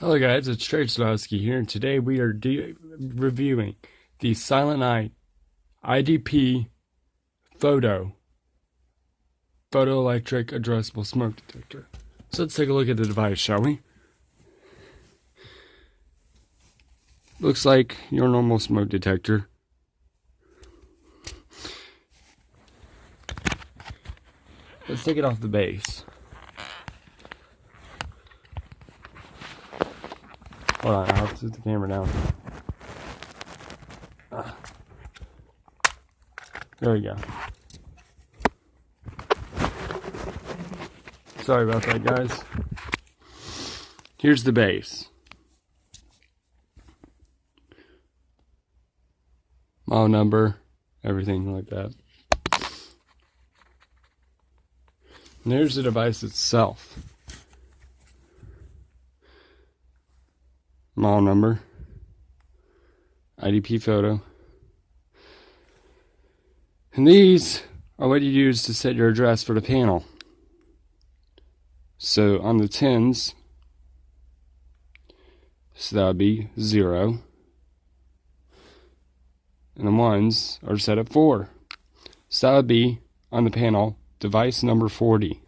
Hello guys, it's Trey Sadowski here, and today we are reviewing the Silent Night IDP-Photo photoelectric addressable smoke detector. So let's take a look at the device, shall we? Looks like your normal smoke detector. Let's take it off the base. Hold on, I'll set the camera down. There we go. Sorry about that, guys. Here's the base. Model number, everything like that. And here's the device itself. Model number, IDP-Photo. And these are what you use to set your address for the panel. So on the 10s, so that would be 0. And the 1s are set at 4. So that would be on the panel, device number 40.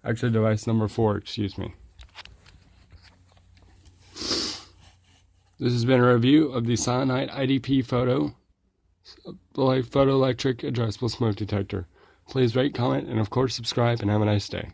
Actually, device number 4, excuse me. This has been a review of the Silent Night IDP-Photo photoelectric addressable smoke detector. Please rate, comment, and of course subscribe, and have a nice day.